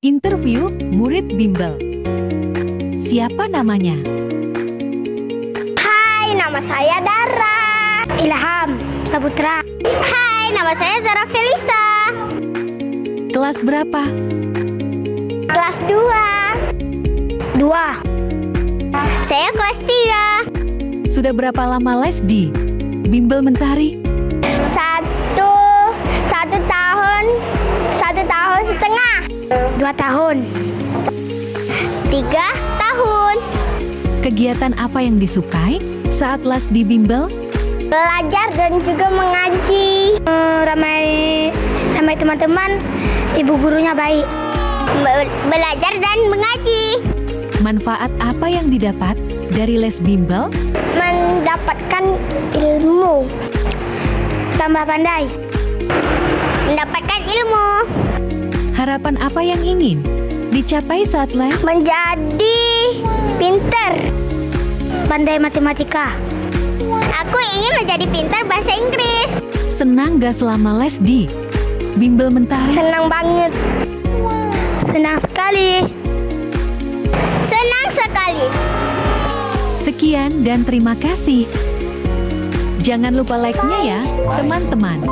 Interview murid bimbel. Siapa namanya? Hai, nama saya Dara. Ilham Saputra. Hai, nama saya Zara Felisa. Kelas berapa? Kelas 2. 2. Saya kelas 3. Sudah berapa lama les di Bimbel Mentari? 1 tahun setengah. 2 tahun. 3 tahun. Kegiatan apa yang disukai saat les di bimbel? Belajar dan juga mengaji. Ramai teman-teman, ibu gurunya baik. Belajar dan mengaji. Manfaat apa yang didapat dari les bimbel? Mendapatkan ilmu. Tambah pandai. Mendapatkan ilmu. Harapan apa yang ingin dicapai saat les? Menjadi pinter. Pandai matematika. Aku ingin menjadi pintar bahasa Inggris. Senang gak selama les di Bimbel Mentari? Senang banget. Senang sekali. Senang sekali. Sekian dan terima kasih. Jangan lupa like-nya ya, teman-teman.